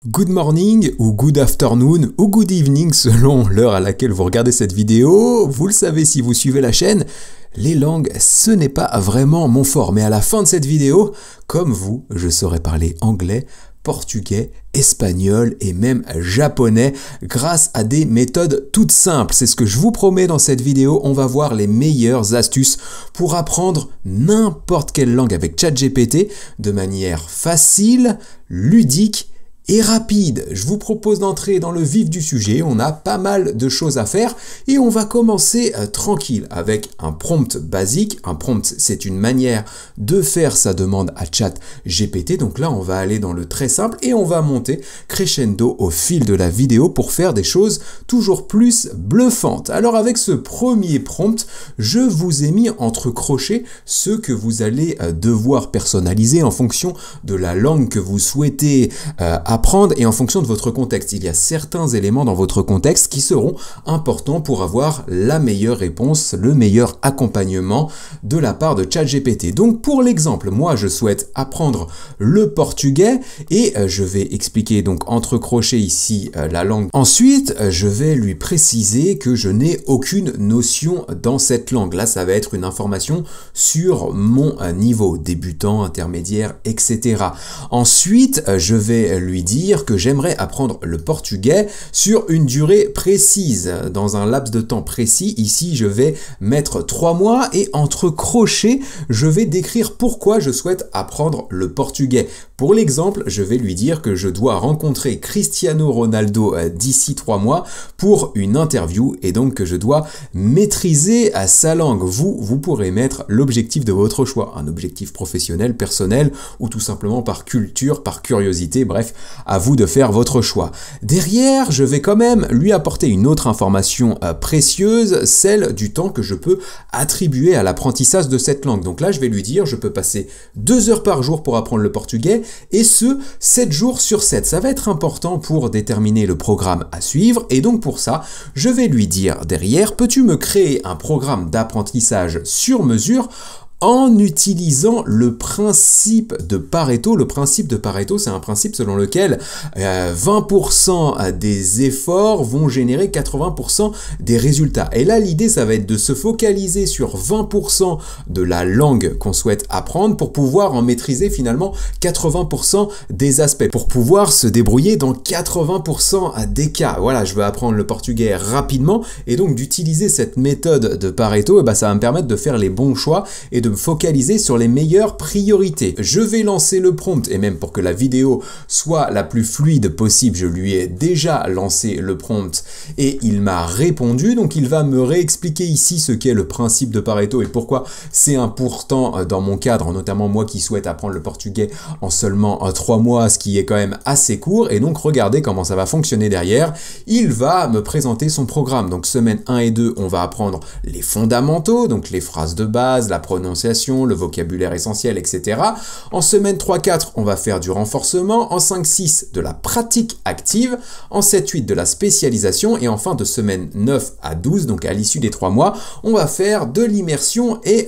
Good morning ou good afternoon ou good evening selon l'heure à laquelle vous regardez cette vidéo. Vous le savez si vous suivez la chaîne, les langues ce n'est pas vraiment mon fort. Mais à la fin de cette vidéo, comme vous, je saurai parler anglais, portugais, espagnol et même japonais grâce à des méthodes toutes simples. C'est ce que je vous promets dans cette vidéo. On va voir les meilleures astuces pour apprendre n'importe quelle langue avec ChatGPT de manière facile, ludique et rapide. Je vous propose d'entrer dans le vif du sujet. On a pas mal de choses à faire et on va commencer tranquille avec un prompt basique. Un prompt, c'est une manière de faire sa demande à ChatGPT. Donc là, on va aller dans le très simple et on va monter crescendo au fil de la vidéo pour faire des choses toujours plus bluffantes. Alors avec ce premier prompt, je vous ai mis entre crochets ce que vous allez devoir personnaliser en fonction de la langue que vous souhaitez apprendre et en fonction de votre contexte. Il y a certains éléments dans votre contexte qui seront importants pour avoir la meilleure réponse, le meilleur accompagnement de la part de ChatGPT. Donc pour l'exemple, moi je souhaite apprendre le portugais et je vais expliquer donc entre crochets ici la langue. Ensuite, je vais lui préciser que je n'ai aucune notion dans cette langue. Là, ça va être une information sur mon niveau débutant, intermédiaire, etc. Ensuite, je vais lui dire que j'aimerais apprendre le portugais sur une durée précise, dans un laps de temps précis. Ici, je vais mettre 3 mois et entre crochets, je vais décrire pourquoi je souhaite apprendre le portugais. Pour l'exemple, je vais lui dire que je dois rencontrer Cristiano Ronaldo d'ici 3 mois pour une interview et donc que je dois maîtriser sa langue. Vous pourrez mettre l'objectif de votre choix, un objectif professionnel, personnel ou tout simplement par culture, par curiosité, bref, à vous de faire votre choix. Derrière, je vais quand même lui apporter une autre information précieuse, celle du temps que je peux attribuer à l'apprentissage de cette langue. Donc là, je vais lui dire, je peux passer 2 heures par jour pour apprendre le portugais et ce, 7 jours sur 7. Ça va être important pour déterminer le programme à suivre et donc pour ça, je vais lui dire derrière, peux-tu me créer un programme d'apprentissage sur mesure en utilisant le principe de Pareto. Le principe de Pareto, c'est un principe selon lequel 20% des efforts vont générer 80% des résultats. Et là, l'idée, ça va être de se focaliser sur 20% de la langue qu'on souhaite apprendre pour pouvoir en maîtriser finalement 80% des aspects, pour pouvoir se débrouiller dans 80% des cas. Voilà, je veux apprendre le portugais rapidement et donc d'utiliser cette méthode de Pareto, ça va me permettre de faire les bons choix et de me focaliser sur les meilleures priorités. Je vais lancer le prompt et même pour que la vidéo soit la plus fluide possible, je lui ai déjà lancé le prompt et il m'a répondu. Donc il va me réexpliquer ici ce qu'est le principe de Pareto et pourquoi c'est important dans mon cadre, notamment moi qui souhaite apprendre le portugais en seulement 3 mois, ce qui est quand même assez court. Et donc regardez comment ça va fonctionner derrière. Il va me présenter son programme. Donc semaine 1 et 2, on va apprendre les fondamentaux, donc les phrases de base, la prononciation, le vocabulaire essentiel, etc. En semaine 3-4, on va faire du renforcement. En 5-6, de la pratique active. En 7-8, de la spécialisation. Et enfin, de semaine 9 à 12, donc à l'issue des 3 mois, on va faire de l'immersion et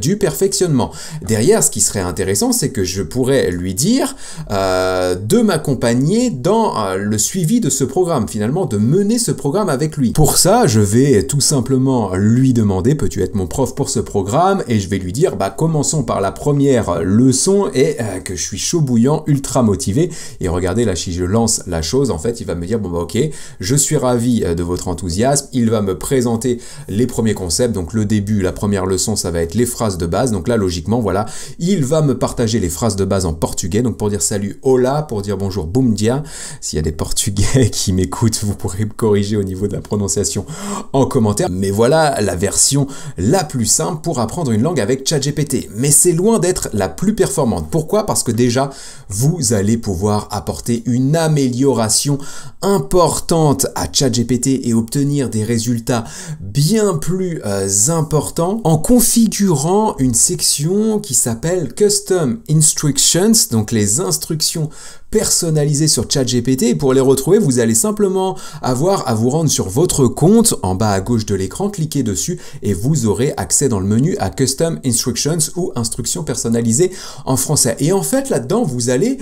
du perfectionnement. Derrière, ce qui serait intéressant, c'est que je pourrais lui dire de m'accompagner dans le suivi de ce programme, finalement, de mener ce programme avec lui. Pour ça, je vais tout simplement lui demander, peux-tu être mon prof pour ce programme? Et je vais lui dire, commençons par la première leçon et que je suis chaud bouillant, ultra motivé. Et regardez là, si je lance la chose, en fait, il va me dire, ok, je suis ravi de votre enthousiasme. Il va me présenter les premiers concepts. Donc le début, la première leçon, ça va être les phrases de base. Donc là, logiquement, voilà, il va me partager les phrases de base en portugais. Donc pour dire salut, hola, pour dire bonjour, bom dia. S'il y a des portugais qui m'écoutent, vous pourrez me corriger au niveau de la prononciation en commentaire. Mais voilà la version la plus simple pour apprendre une langue avec ChatGPT. Mais c'est loin d'être la plus performante. Pourquoi? Parce que déjà, vous allez pouvoir apporter une amélioration importante à ChatGPT et obtenir des résultats bien plus importants en configurant une section qui s'appelle Custom Instructions, donc les instructions personnalisés sur ChatGPT. Et pour les retrouver, vous allez simplement avoir à vous rendre sur votre compte en bas à gauche de l'écran, cliquez dessus et vous aurez accès dans le menu à Custom Instructions ou instructions personnalisées en français. Et en fait, là-dedans, vous allez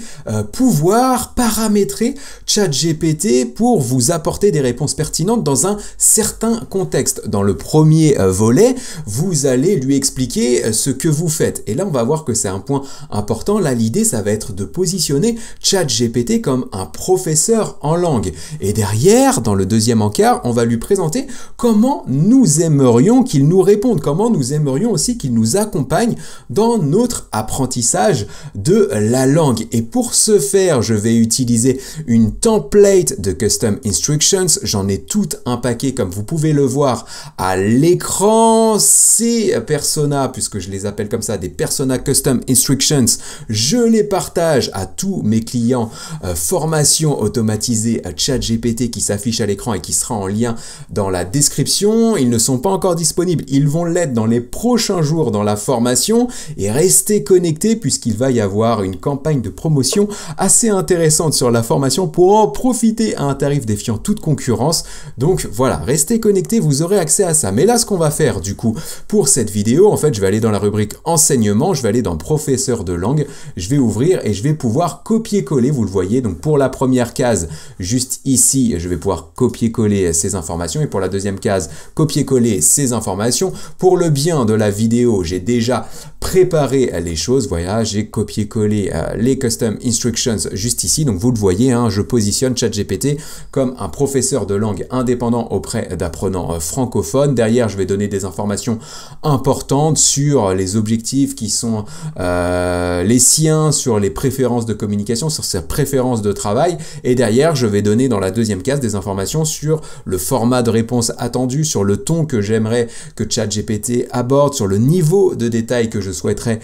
pouvoir paramétrer ChatGPT pour vous apporter des réponses pertinentes dans un certain contexte. Dans le premier volet, vous allez lui expliquer ce que vous faites. Et là, on va voir que c'est un point important. Là, l'idée, ça va être de positionner ChatGPT comme un professeur en langue. Et derrière, dans le deuxième encart, on va lui présenter comment nous aimerions qu'il nous réponde, comment nous aimerions aussi qu'il nous accompagne dans notre apprentissage de la langue. Et pour ce faire, je vais utiliser une template de Custom Instructions. J'en ai tout un paquet, comme vous pouvez le voir à l'écran. Ces personas, puisque je les appelle comme ça, des personas Custom Instructions, je les partage à tous mes clients. Formation automatisée à ChatGPT qui s'affiche à l'écran et qui sera en lien dans la description. Ils ne sont pas encore disponibles. Ils vont l'être dans les prochains jours dans la formation. Et restez connectés puisqu'il va y avoir une campagne de promotion assez intéressante sur la formation pour en profiter à un tarif défiant toute concurrence. Donc voilà, restez connectés, vous aurez accès à ça. Mais là, ce qu'on va faire du coup pour cette vidéo, en fait, je vais aller dans la rubrique enseignement, je vais aller dans professeur de langue, je vais ouvrir et je vais pouvoir copier-coller, vous le voyez. Donc pour la première case, juste ici, je vais pouvoir copier-coller ces informations et pour la deuxième case, copier-coller ces informations. Pour le bien de la vidéo, j'ai déjà préparé les choses. Voilà, j'ai copié-collé les Custom Instructions juste ici. Donc vous le voyez, hein, je positionne ChatGPT comme un professeur de langue indépendant auprès d'apprenants francophones. Derrière, je vais donner des informations importantes sur les objectifs qui sont les siens, sur les préférences de communication, sur ses préférences de travail. Et derrière, je vais donner dans la deuxième case des informations sur le format de réponse attendu, sur le ton que j'aimerais que ChatGPT aborde, sur le niveau de détail que je souhaiterais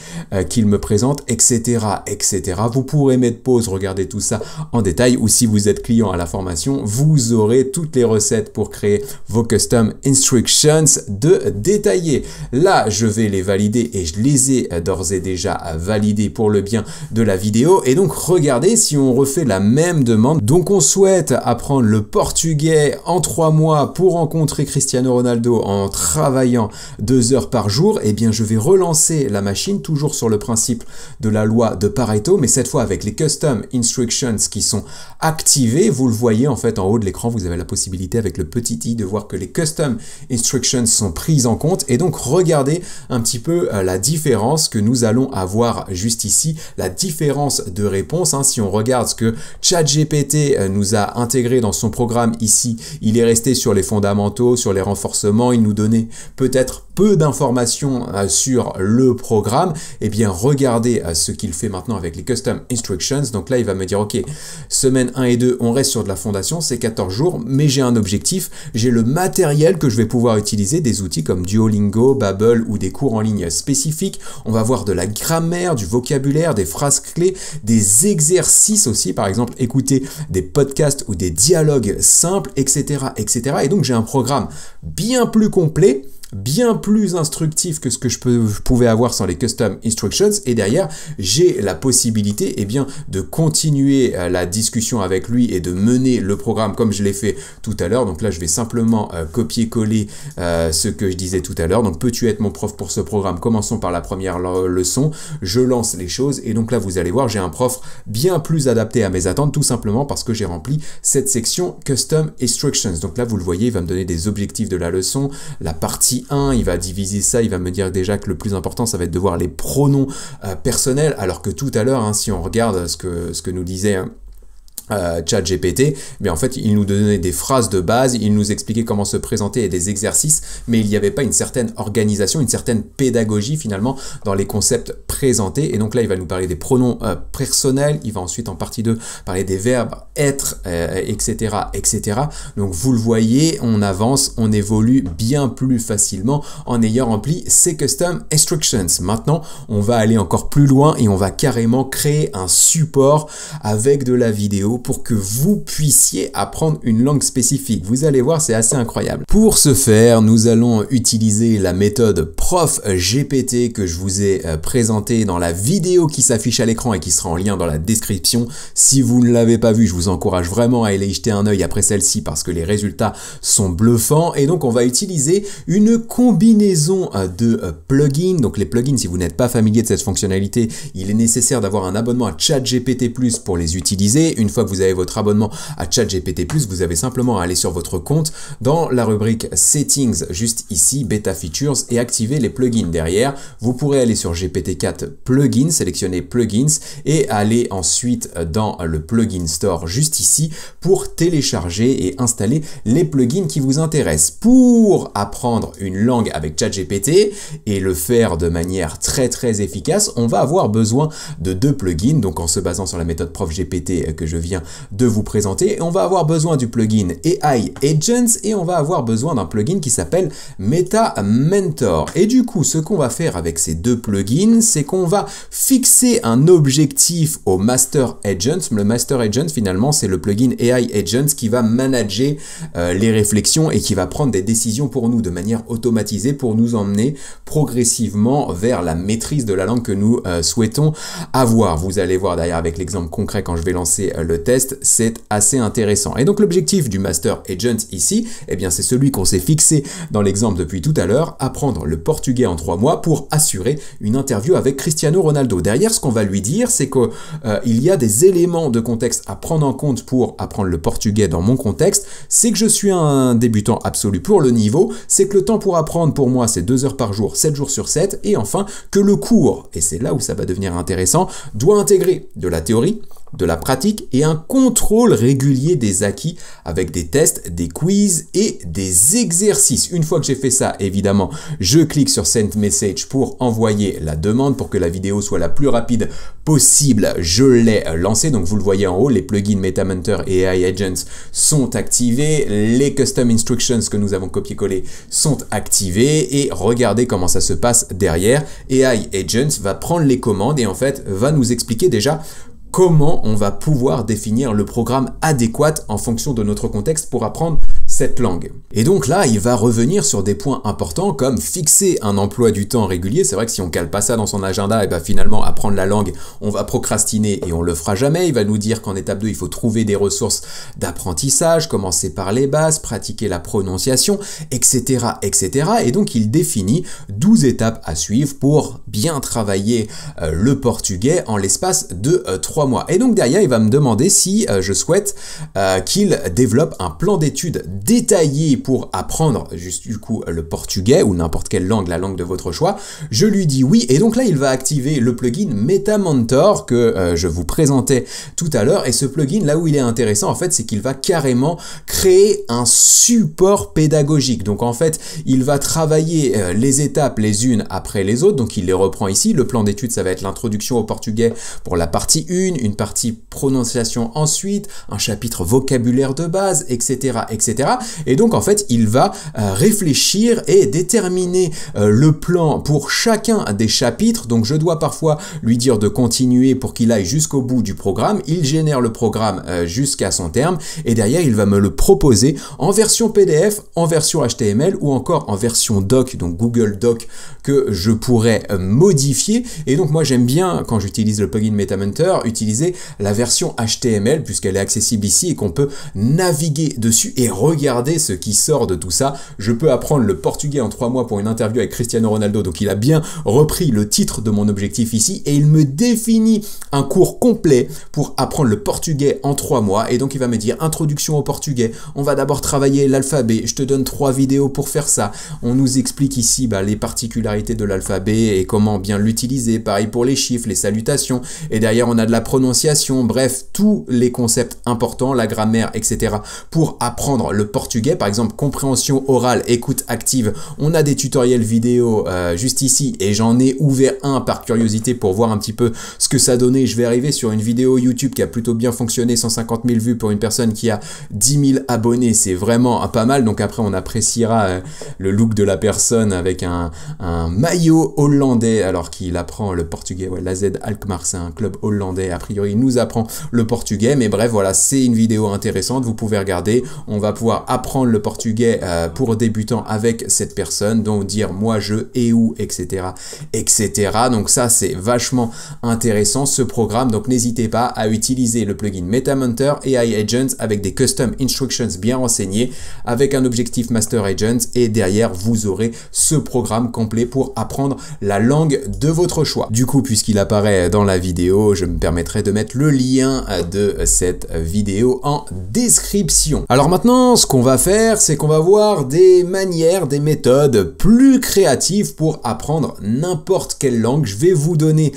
qu'il me présente, etc., etc. Vous pourrez mettre pause, regarder tout ça en détail, ou si vous êtes client à la formation, vous aurez toutes les recettes pour créer vos Custom Instructions détaillées. Là, je vais les valider et je les ai d'ores et déjà validées pour le bien de la vidéo. Et donc, regardez, si on refait la même demande, donc on souhaite apprendre le portugais en 3 mois pour rencontrer Cristiano Ronaldo en travaillant 2 heures par jour, eh bien, je vais relancer la machine, toujours sur le principe de la loi de Pareto, mais cette fois avec les Custom Instructions qui sont activés. Vous le voyez en fait en haut de l'écran, vous avez la possibilité avec le petit i de voir que les Custom Instructions sont prises en compte. Et donc regardez un petit peu la différence que nous allons avoir juste ici, la différence de réponse. Hein. Si on regarde ce que ChatGPT nous a intégré dans son programme ici, il est resté sur les fondamentaux, sur les renforcements, il nous donnait peut-être peu d'informations sur le programme. Et bien regardez ce qu'il fait maintenant avec les Custom Instructions. Donc là il va me dire ok, semaine 1 et 2 on reste sur de la fondation, c'est 14 jours, mais j'ai un objectif, j'ai le matériel que je vais pouvoir utiliser, des outils comme Duolingo, Babbel ou des cours en ligne spécifiques. On va voir de la grammaire, du vocabulaire, des phrases clés, des exercices aussi, par exemple écouter des podcasts ou des dialogues simples, etc., etc. Et donc j'ai un programme bien plus complet, bien plus instructif que ce que je pouvais avoir sans les Custom Instructions. Et derrière, j'ai la possibilité de continuer la discussion avec lui et de mener le programme comme je l'ai fait tout à l'heure. Donc là, je vais simplement copier-coller ce que je disais tout à l'heure. Donc, peux-tu être mon prof pour ce programme? Commençons par la première leçon. Je lance les choses. Et donc là, vous allez voir, j'ai un prof bien plus adapté à mes attentes, tout simplement parce que j'ai rempli cette section Custom Instructions. Donc là, vous le voyez, il va me donner des objectifs de la leçon, la partie 1, il va diviser ça, il va me dire déjà que le plus important, ça va être de voir les pronoms personnels, alors que tout à l'heure, hein, si on regarde ce que nous disait ChatGPT, mais en fait il nous donnait des phrases de base, il nous expliquait comment se présenter et des exercices, mais il n'y avait pas une certaine organisation, une certaine pédagogie finalement dans les concepts présentés. Et donc là il va nous parler des pronoms personnels, il va ensuite en partie 2 parler des verbes être, etc., etc. Donc vous le voyez, on avance, on évolue bien plus facilement en ayant rempli ces Custom Instructions. Maintenant on va aller encore plus loin et on va carrément créer un support avec de la vidéo, vidéo pour que vous puissiez apprendre une langue spécifique. Vous allez voir, c'est assez incroyable. Pour ce faire, nous allons utiliser la méthode Prof GPT que je vous ai présentée dans la vidéo qui s'affiche à l'écran et qui sera en lien dans la description. Si vous ne l'avez pas vue, je vous encourage vraiment à aller y jeter un œil après celle-ci parce que les résultats sont bluffants. Et donc, on va utiliser une combinaison de plugins. Donc, les plugins, si vous n'êtes pas familier de cette fonctionnalité, il est nécessaire d'avoir un abonnement à ChatGPT+ pour les utiliser. Une fois que vous avez votre abonnement à ChatGPT+, vous avez simplement à aller sur votre compte dans la rubrique Settings, juste ici, Beta Features, et activer les plugins derrière. Vous pourrez aller sur GPT-4 Plugins, sélectionner Plugins et aller ensuite dans le Plugin Store juste ici pour télécharger et installer les plugins qui vous intéressent. Pour apprendre une langue avec ChatGPT et le faire de manière très efficace, on va avoir besoin de deux plugins, donc en se basant sur la méthode Prof GPT que je viens de vous présenter. On va avoir besoin du plugin AI Agents et on va avoir besoin d'un plugin qui s'appelle Meta Mentor. Et du coup, ce qu'on va faire avec ces deux plugins, c'est qu'on va fixer un objectif au Master Agent. Le Master Agent, finalement, c'est le plugin AI Agents qui va manager les réflexions et qui va prendre des décisions pour nous de manière automatisée pour nous emmener progressivement vers la maîtrise de la langue que nous souhaitons avoir. Vous allez voir d'ailleurs avec l'exemple concret quand je vais lancer le test, c'est assez intéressant. Et donc l'objectif du Master Agent ici, eh bien c'est celui qu'on s'est fixé dans l'exemple depuis tout à l'heure, apprendre le portugais en 3 mois pour assurer une interview avec Cristiano Ronaldo. Derrière, ce qu'on va lui dire, c'est qu'il y a des éléments de contexte à prendre en compte pour apprendre le portugais dans mon contexte. C'est que je suis un débutant absolu pour le niveau, c'est que le temps pour apprendre pour moi c'est 2 heures par jour, 7 jours sur 7, et enfin que le cours, et c'est là où ça va devenir intéressant, doit intégrer de la théorie, de la pratique et un contrôle régulier des acquis avec des tests, des quiz et des exercices. Une fois que j'ai fait ça, évidemment, je clique sur Send Message pour envoyer la demande pour que la vidéo soit la plus rapide possible. Je l'ai lancé, donc vous le voyez en haut, les plugins Meta Mentor et AI Agents sont activés, les Custom Instructions que nous avons copié-collé sont activés et regardez comment ça se passe derrière. AI Agents va prendre les commandes et en fait va nous expliquer déjà comment on va pouvoir définir le programme adéquat en fonction de notre contexte pour apprendre cette langue. Et donc là, il va revenir sur des points importants comme fixer un emploi du temps régulier. C'est vrai que si on cale pas ça dans son agenda, et ben finalement apprendre la langue, on va procrastiner et on le fera jamais. Il va nous dire qu'en étape 2, il faut trouver des ressources d'apprentissage, commencer par les bases, pratiquer la prononciation, etc., etc. Et donc il définit 12 étapes à suivre pour bien travailler le portugais en l'espace de 3 mois. Et donc derrière, il va me demander si je souhaite qu'il développe un plan d'études détaillé pour apprendre juste du coup le portugais ou n'importe quelle langue, la langue de votre choix. Je lui dis oui et donc là, il va activer le plugin Meta Mentor que je vous présentais tout à l'heure. Et ce plugin, là où il est intéressant, en fait, c'est qu'il va carrément créer un support pédagogique. Donc en fait, il va travailler les étapes les unes après les autres. Donc il les reprend ici. Le plan d'études, ça va être l'introduction au portugais pour la partie 1, une partie prononciation ensuite, un chapitre vocabulaire de base, etc., etc. Et donc, en fait, il va réfléchir et déterminer le plan pour chacun des chapitres. Donc, je dois parfois lui dire de continuer pour qu'il aille jusqu'au bout du programme. Il génère le programme jusqu'à son terme et derrière, il va me le proposer en version PDF, en version HTML ou encore en version doc, donc Google Doc, que je pourrais modifier. Et donc, moi, j'aime bien, quand j'utilise le plugin Meta Mentor, utiliser la version HTML puisqu'elle est accessible ici et qu'on peut naviguer dessus et regarder ce qui sort de tout ça. Je peux apprendre le portugais en 3 mois pour une interview avec Cristiano Ronaldo. Donc il a bien repris le titre de mon objectif ici et il me définit un cours complet pour apprendre le portugais en 3 mois. Et donc il va me dire introduction au portugais. On va d'abord travailler l'alphabet. Je te donne 3 vidéos pour faire ça. On nous explique ici les particularités de l'alphabet et comment bien l'utiliser. Pareil pour les chiffres, les salutations. Et derrière on a de la prononciation. Bref, tous les concepts importants, la grammaire, etc. pour apprendre le portugais, par exemple compréhension orale, écoute active. On a des tutoriels vidéo juste ici et j'en ai ouvert un par curiosité pour voir un petit peu ce que ça donnait. Je vais arriver sur une vidéo YouTube qui a plutôt bien fonctionné, 150 000 vues pour une personne qui a 10 000 abonnés, c'est vraiment pas mal. Donc après on appréciera le look de la personne avec un maillot hollandais alors qu'il apprend le portugais. Ouais, l'AZ Alkmaar, c'est un club hollandais, a priori il nous apprend le portugais, mais bref voilà, c'est une vidéo intéressante, vous pouvez regarder. On va pouvoir apprendre le portugais pour débutants avec cette personne, donc dire moi je et où, etc. etc. Donc ça c'est vachement intéressant ce programme, donc n'hésitez pas à utiliser le plugin MetaMentor AI Agent avec des custom instructions bien renseignés, avec un objectif Master Agent, et derrière vous aurez ce programme complet pour apprendre la langue de votre choix. Du coup, puisqu'il apparaît dans la vidéo, je me permettrai de mettre le lien de cette vidéo en description. Alors maintenant, ce qu'on va faire, c'est qu'on va voir des manières, des méthodes plus créatives pour apprendre n'importe quelle langue. Je vais vous donner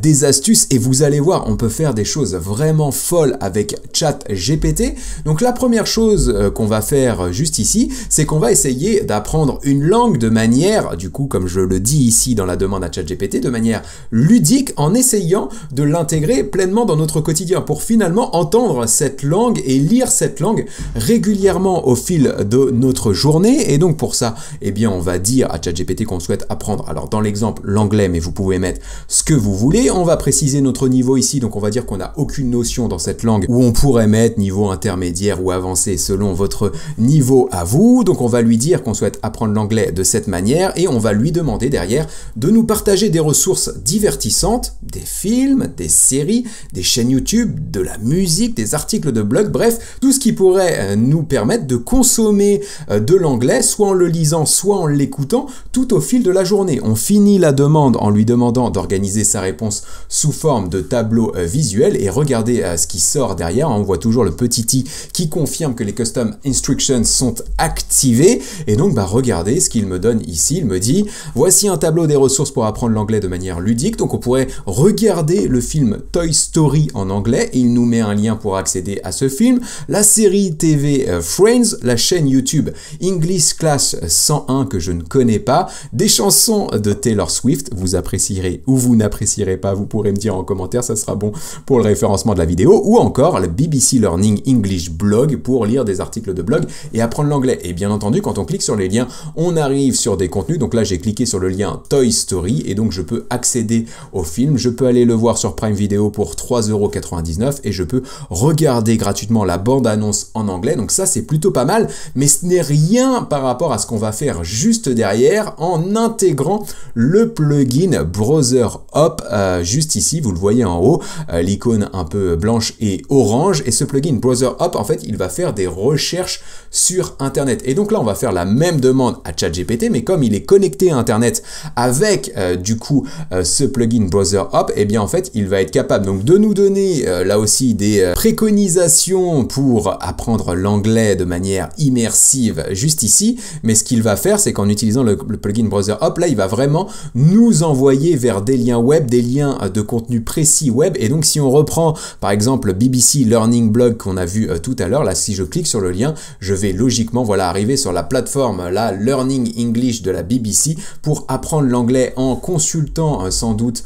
des astuces et vous allez voir, on peut faire des choses vraiment folles avec ChatGPT. Donc la première chose qu'on va faire juste ici, c'est qu'on va essayer d'apprendre une langue de manière, du coup, comme je le dis ici dans la demande à ChatGPT, de manière ludique, en essayant de l'intégrer pleinement dans notre quotidien pour finalement entendre cette langue et lire cette langue régulièrement au fil de notre journée. Et donc pour ça, eh bien, on va dire à ChatGPT qu'on souhaite apprendre, alors dans l'exemple, l'anglais, mais vous pouvez mettre ce que vous voulez. On va préciser notre niveau ici, donc on va dire qu'on n'a aucune notion dans cette langue, où on pourrait mettre niveau intermédiaire ou avancé selon votre niveau à vous. Donc on va lui dire qu'on souhaite apprendre l'anglais de cette manière et on va lui demander derrière de nous partager des ressources divertissantes, des films, des séries, des chaînes YouTube, de la musique, des articles de blog, bref, tout ce qui pourrait nous permettre de consommer de l'anglais, soit en le lisant, soit en l'écoutant, tout au fil de la journée. On finit la demande en lui demandant d'organiser sa réponse sous forme de tableau visuel et regardez ce qui sort derrière. On voit toujours le petit i qui confirme que les custom instructions sont activées. Et donc, regardez ce qu'il me donne ici. Il me dit, voici un tableau des ressources pour apprendre l'anglais de manière ludique. Donc, on pourrait regarder le film Toy Story en anglais. Il nous met un lien pour accéder à ce film. La série TV Friends, la chaîne YouTube English Class 101 que je ne connais pas, des chansons de Taylor Swift. Vous apprécierez ou vous n'apprécierez pas, vous pourrez me dire en commentaire, ça sera bon pour le référencement de la vidéo, ou encore le BBC Learning English blog pour lire des articles de blog et apprendre l'anglais. Et bien entendu, quand on clique sur les liens, on arrive sur des contenus. Donc là, j'ai cliqué sur le lien Toy Story et donc je peux accéder au film. Je peux aller le voir sur Prime Video pour 3,99 € et je peux regarder gratuitement la bande-annonce en anglais. Donc ça, c'est plutôt pas mal, mais ce n'est rien par rapport à ce qu'on va faire juste derrière en intégrant le plugin Browser Hop juste ici. Vous le voyez en haut, l'icône un peu blanche et orange. Et ce plugin Browser Hop, en fait, il va faire des recherches sur Internet. Et donc là, on va faire la même demande à ChatGPT, mais comme il est connecté à Internet avec du coup ce plugin Browser Hop, et bien en fait, il va être capable donc de nous donner là aussi des préconisations pour apprendre l'anglais de manière immersive juste ici. Mais ce qu'il va faire, c'est qu'en utilisant le plugin Browser Hop, là, il va vraiment nous envoyer vers des liens web, des liens de contenu précis web. Et donc, si on reprend par exemple le BBC Learning Blog qu'on a vu tout à l'heure, là, si je clique sur le lien, je vais logiquement arriver sur la plateforme là, Learning English de la BBC pour apprendre l'anglais en consultant sans doute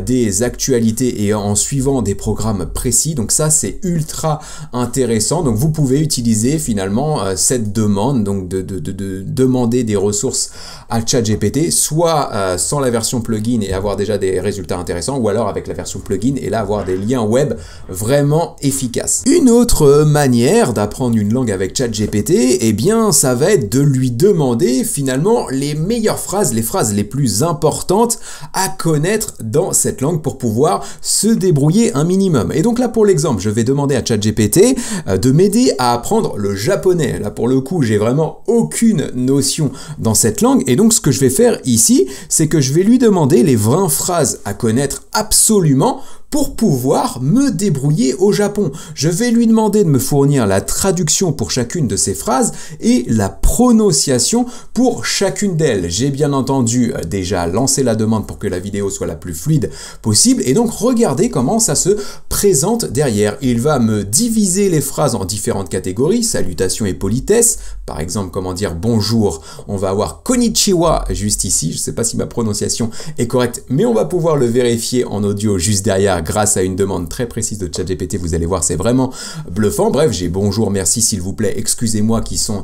des actualités et en suivant des programmes précis. Donc ça, c'est ultra intéressant. Donc vous pouvez utiliser finalement cette demande, donc de demander des ressources à ChatGPT, soit sans la version plugin et avoir déjà des résultats intéressants, ou alors avec la version plugin et là avoir des liens web vraiment efficaces. Une autre manière d'apprendre une langue avec ChatGPT, eh bien ça va être de lui demander finalement les meilleures phrases, les phrases les plus importantes à connaître dans cette langue pour pouvoir se débrouiller un minimum. Et donc là pour l'exemple, je vais demander à ChatGPT de m'aider à apprendre le japonais. Là pour le coup, j'ai vraiment aucune notion dans cette langue et donc ce que je vais faire ici, c'est que je vais lui demander les 20 phrases à connaître absolument pour pouvoir me débrouiller au Japon. Je vais lui demander de me fournir la traduction pour chacune de ces phrases et la prononciation pour chacune d'elles. J'ai bien entendu déjà lancé la demande pour que la vidéo soit la plus fluide possible et donc regardez comment ça se présente derrière. Il va me diviser les phrases en différentes catégories, salutations et politesse. Par exemple, comment dire bonjour, on va avoir konnichiwa juste ici. Je ne sais pas si ma prononciation est correcte, mais on va pouvoir le vérifier en audio juste derrière grâce à une demande très précise de ChatGPT. Vous allez voir, c'est vraiment bluffant. Bref, j'ai bonjour, merci, s'il vous plaît, excusez-moi qui sont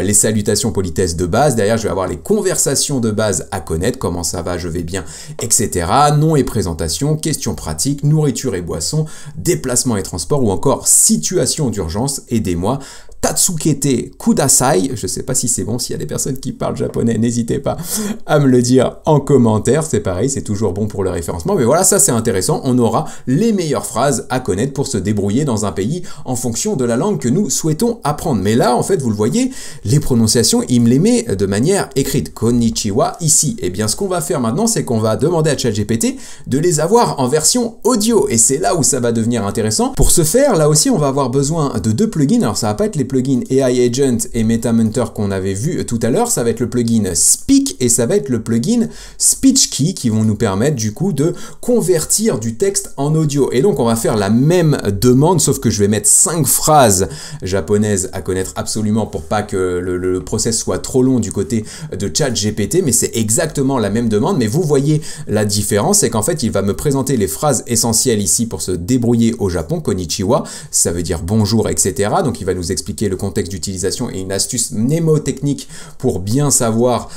les salutations politesse de base. Derrière, je vais avoir les conversations de base à connaître, comment ça va, je vais bien, etc. Nom et présentation, questions pratiques, nourriture et boissons, déplacement et transport ou encore situation d'urgence, aidez-moi. Tatsukete kudasai, je sais pas si c'est bon, s'il y a des personnes qui parlent japonais, n'hésitez pas à me le dire en commentaire, c'est pareil, c'est toujours bon pour le référencement, mais voilà, ça c'est intéressant, on aura les meilleures phrases à connaître pour se débrouiller dans un pays en fonction de la langue que nous souhaitons apprendre. Mais là, en fait, vous le voyez, les prononciations, il me les met de manière écrite, konnichiwa ici. Et bien, ce qu'on va faire maintenant, c'est qu'on va demander à ChatGPT de les avoir en version audio, et c'est là où ça va devenir intéressant. Pour ce faire, là aussi, on va avoir besoin de deux plugins, alors ça va pas être les plugin AI Agent et MetaMunter qu'on avait vu tout à l'heure, ça va être le plugin Speak et ça va être le plugin SpeechKey qui vont nous permettre du coup de convertir du texte en audio. Et donc on va faire la même demande, sauf que je vais mettre 5 phrases japonaises à connaître absolument pour pas que le process soit trop long du côté de ChatGPT, mais c'est exactement la même demande. Mais vous voyez la différence, c'est qu'en fait il va me présenter les phrases essentielles ici pour se débrouiller au Japon, konnichiwa, ça veut dire bonjour, etc. Donc il va nous expliquer le contexte d'utilisation et une astuce mnémotechnique pour bien savoir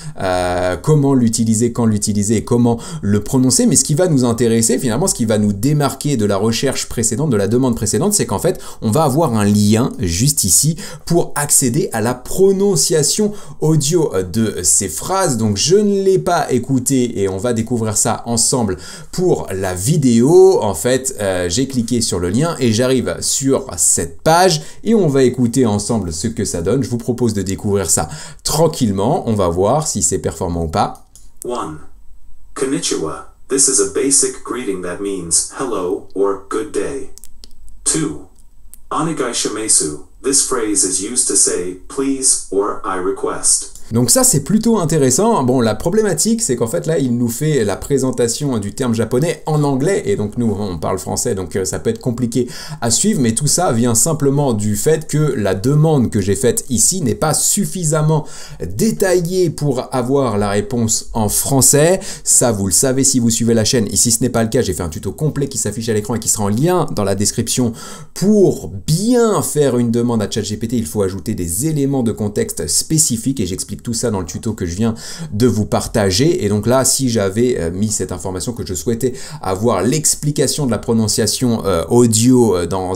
comment l'utiliser, quand l'utiliser et comment le prononcer. Mais ce qui va nous intéresser finalement, ce qui va nous démarquer de la recherche précédente, de la demande précédente, c'est qu'en fait on va avoir un lien juste ici pour accéder à la prononciation audio de ces phrases. Donc je ne l'ai pas écouté et on va découvrir ça ensemble pour la vidéo. En fait j'ai cliqué sur le lien et j'arrive sur cette page et on va écouter ensemble ce que ça donne. Je vous propose de découvrir ça tranquillement. On va voir si c'est performant ou pas. 1. Konnichiwa. This is a basic greeting that means hello or good day. 2. Onegai shimasu. This phrase is used to say please or I request. Donc ça c'est plutôt intéressant. Bon, la problématique c'est qu'en fait là il nous fait la présentation du terme japonais en anglais et donc nous on parle français donc ça peut être compliqué à suivre, mais tout ça vient simplement du fait que la demande que j'ai faite ici n'est pas suffisamment détaillée pour avoir la réponse en français. Ça vous le savez si vous suivez la chaîne, et si ce n'est pas le cas, j'ai fait un tuto complet qui s'affiche à l'écran et qui sera en lien dans la description. Pour bien faire une demande à ChatGPT, il faut ajouter des éléments de contexte spécifiques et j'explique tout ça dans le tuto que je viens de vous partager. Et donc là, si j'avais mis cette information que je souhaitais avoir l'explication de la prononciation audio dans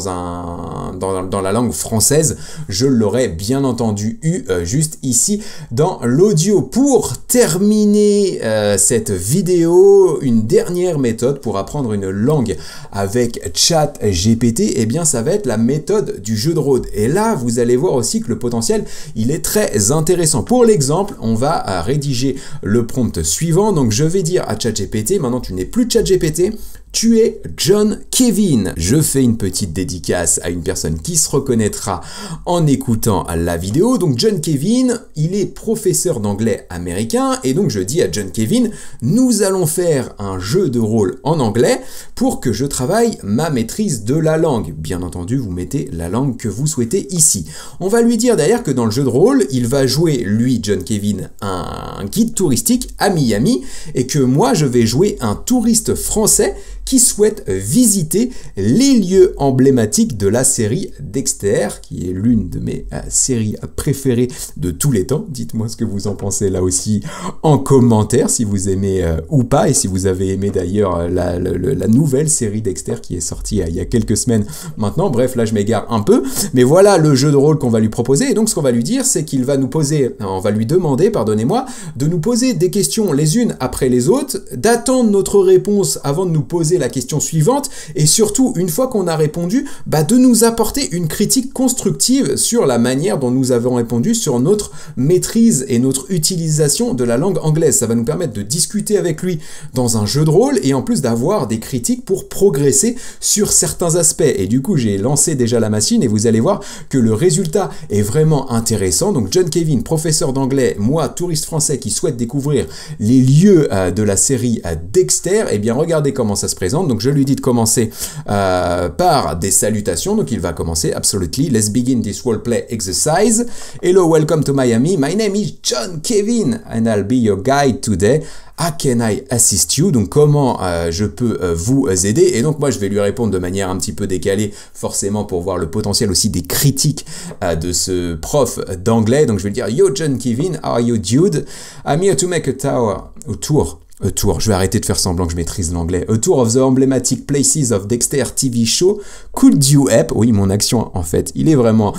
la langue française, je l'aurais bien entendu eu juste ici dans l'audio. Pour terminer cette vidéo, une dernière méthode pour apprendre une langue avec ChatGPT, et bien ça va être la méthode du jeu de rôle. Et là, vous allez voir aussi que le potentiel, il est très intéressant. Pour l'exemple, on va rédiger le prompt suivant. Donc je vais dire à ChatGPT, maintenant tu n'es plus ChatGPT, tu es John Kevin. Je fais une petite dédicace à une personne qui se reconnaîtra en écoutant la vidéo. Donc John Kevin, il est professeur d'anglais américain et donc je dis à John Kevin, nous allons faire un jeu de rôle en anglais pour que je travaille ma maîtrise de la langue. Bien entendu, vous mettez la langue que vous souhaitez ici. On va lui dire d'ailleurs que dans le jeu de rôle, il va jouer, lui, John Kevin, un guide touristique à Miami et que moi, je vais jouer un touriste français qui souhaite visiter les lieux emblématiques de la série Dexter, qui est l'une de mes séries préférées de tous les temps. Dites-moi ce que vous en pensez là aussi en commentaire, si vous aimez ou pas, et si vous avez aimé d'ailleurs la nouvelle série Dexter qui est sortie il y a quelques semaines maintenant. Bref, là je m'égare un peu, mais voilà le jeu de rôle qu'on va lui proposer. Et donc ce qu'on va lui dire, c'est qu'il va nous poser, on va lui demander, pardonnez-moi, de nous poser des questions les unes après les autres, d'attendre notre réponse avant de nous poser la question suivante et surtout, une fois qu'on a répondu, de nous apporter une critique constructive sur la manière dont nous avons répondu, sur notre maîtrise et notre utilisation de la langue anglaise. Ça va nous permettre de discuter avec lui dans un jeu de rôle et en plus d'avoir des critiques pour progresser sur certains aspects. Et du coup, j'ai lancé déjà la machine et vous allez voir que le résultat est vraiment intéressant. Donc John Kevin, professeur d'anglais, moi, touriste français qui souhaite découvrir les lieux de la série Dexter, et bien regardez comment ça se présente. Donc je lui dis de commencer par des salutations. Donc il va commencer absolutely. Let's begin this roleplay exercise. Hello, welcome to Miami. My name is John Kevin and I'll be your guide today. How can I assist you? Donc comment je peux vous aider? Et donc moi je vais lui répondre de manière un petit peu décalée, forcément pour voir le potentiel aussi des critiques de ce prof d'anglais. Donc je vais lui dire Yo John Kevin, how are you dude? I'm here to make a tour. Je vais arrêter de faire semblant que je maîtrise l'anglais. A tour of the emblematic places of Dexter TV show. Could you help? Oui, mon action, en fait, il est vraiment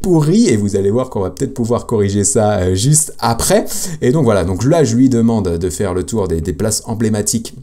pourri et vous allez voir qu'on va peut-être pouvoir corriger ça juste après. Et donc voilà, donc là, je lui demande de faire le tour des places emblématiques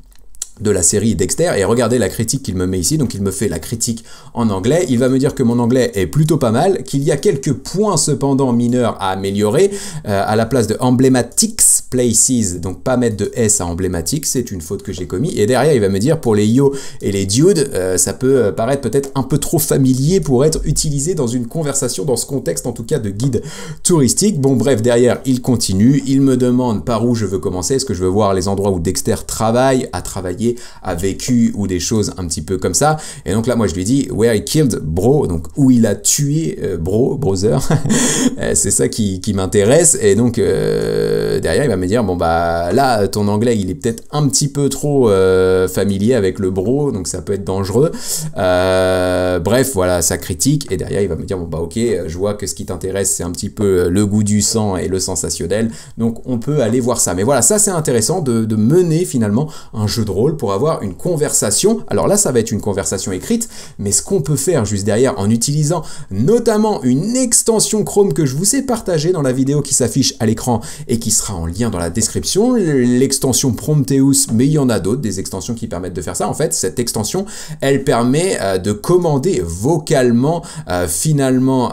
de la série Dexter et regardez la critique qu'il me met ici. Donc il me fait la critique en anglais, il va me dire que mon anglais est plutôt pas mal, qu'il y a quelques points cependant mineurs à améliorer à la place de emblematics places, donc pas mettre de S à emblématique, c'est une faute que j'ai commis. Et derrière il va me dire pour les yo et les dudes, ça peut paraître peut-être un peu trop familier pour être utilisé dans une conversation, dans ce contexte en tout cas de guide touristique. Bon bref, derrière il continue, il me demande par où je veux commencer, est-ce que je veux voir les endroits où Dexter a travaillé, a vécu ou des choses un petit peu comme ça. Et donc là moi je lui dis where he killed bro, donc où il a tué brother. C'est ça qui m'intéresse. Et donc derrière il va me dire bon là ton anglais il est peut-être un petit peu trop familier avec le bro, donc ça peut être dangereux. Bref voilà sa critique. Et derrière il va me dire bon ok, je vois que ce qui t'intéresse c'est un petit peu le goût du sang et le sensationnel, donc on peut aller voir ça. Mais voilà, ça c'est intéressant de mener finalement un jeu de rôle pour avoir une conversation. Alors là, ça va être une conversation écrite, mais ce qu'on peut faire juste derrière en utilisant notamment une extension Chrome que je vous ai partagée dans la vidéo qui s'affiche à l'écran et qui sera en lien dans la description, l'extension Prometheus, mais il y en a d'autres, des extensions qui permettent de faire ça. En fait, cette extension, elle permet de commander vocalement finalement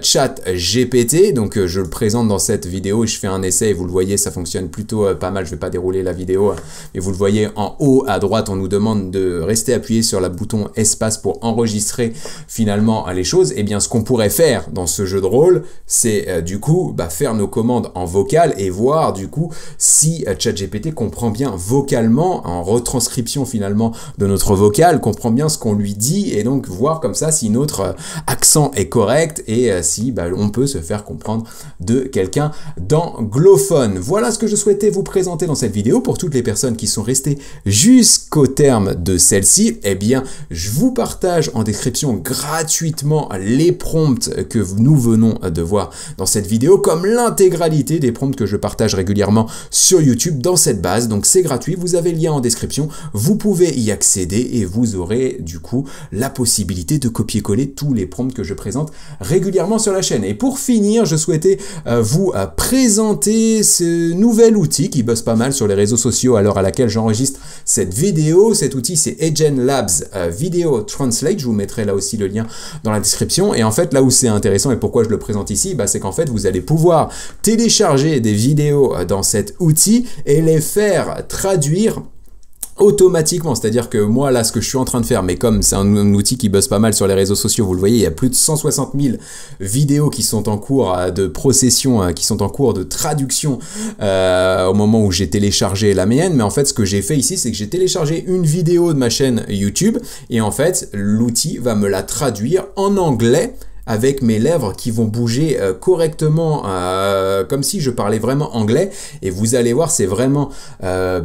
Chat GPT. Donc je le présente dans cette vidéo et je fais un essai et vous le voyez, ça fonctionne plutôt pas mal. Je vais pas dérouler la vidéo, mais vous le voyez en haut à droite, on nous demande de rester appuyé sur le bouton espace pour enregistrer finalement les choses. Et bien ce qu'on pourrait faire dans ce jeu de rôle, c'est du coup faire nos commandes en vocal et voir du coup si ChatGPT comprend bien vocalement, en retranscription finalement de notre vocal, comprend bien ce qu'on lui dit, et donc voir comme ça si notre accent est correct et si on peut se faire comprendre de quelqu'un d'anglophone. Voilà ce que je souhaitais vous présenter dans cette vidéo. Pour toutes les personnes qui sont restées jusqu'au terme de celle-ci, eh bien, je vous partage en description gratuitement les prompts que nous venons de voir dans cette vidéo, comme l'intégralité des prompts que je partage régulièrement sur YouTube dans cette base. Donc c'est gratuit, vous avez le lien en description, vous pouvez y accéder et vous aurez du coup la possibilité de copier-coller tous les prompts que je présente régulièrement sur la chaîne. Et pour finir, je souhaitais vous présenter ce nouvel outil qui bosse pas mal sur les réseaux sociaux à l'heure à laquelle j'enregistre cette vidéo. Cet outil, c'est Agent Labs Video Translate. Je vous mettrai là aussi le lien dans la description. Et en fait, là où c'est intéressant et pourquoi je le présente ici, c'est qu'en fait, vous allez pouvoir télécharger des vidéos dans cet outil et les faire traduire automatiquement, c'est-à-dire que moi là ce que je suis en train de faire, mais comme c'est un outil qui buzz pas mal sur les réseaux sociaux, vous le voyez, il y a plus de 160 000 vidéos qui sont en cours de procession, qui sont en cours de traduction au moment où j'ai téléchargé la mienne. Mais en fait ce que j'ai fait ici, c'est que j'ai téléchargé une vidéo de ma chaîne YouTube et en fait l'outil va me la traduire en anglais avec mes lèvres qui vont bouger correctement comme si je parlais vraiment anglais. Et vous allez voir, c'est vraiment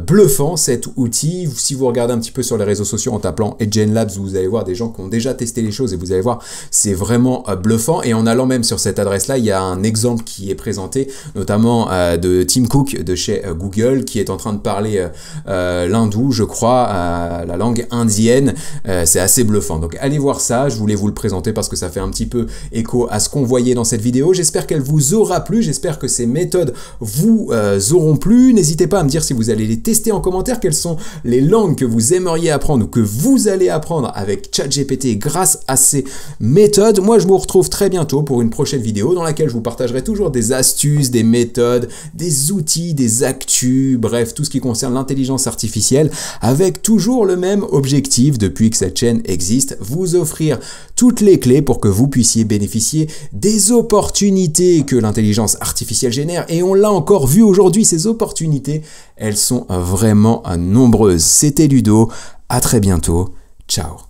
bluffant cet outil. Si vous regardez un petit peu sur les réseaux sociaux en tapant Agent Labs, vous allez voir des gens qui ont déjà testé les choses et vous allez voir, c'est vraiment bluffant. Et en allant même sur cette adresse-là, il y a un exemple qui est présenté, notamment de Tim Cook de chez Google, qui est en train de parler l'hindou, je crois, la langue indienne. C'est assez bluffant. Donc allez voir ça, je voulais vous le présenter parce que ça fait un petit peu écho à ce qu'on voyait dans cette vidéo. J'espère qu'elle vous aura plu, j'espère que ces méthodes vous auront plu. N'hésitez pas à me dire si vous allez les tester en commentaire, quelles sont les langues que vous aimeriez apprendre ou que vous allez apprendre avec ChatGPT grâce à ces méthodes. Moi, je vous retrouve très bientôt pour une prochaine vidéo dans laquelle je vous partagerai toujours des astuces, des méthodes, des outils, des actus, bref, tout ce qui concerne l'intelligence artificielle, avec toujours le même objectif depuis que cette chaîne existe, vous offrir toutes les clés pour que vous puissiez bénéficier des opportunités que l'intelligence artificielle génère. Et on l'a encore vu aujourd'hui, ces opportunités, elles sont vraiment nombreuses. C'était Ludo, à très bientôt, ciao.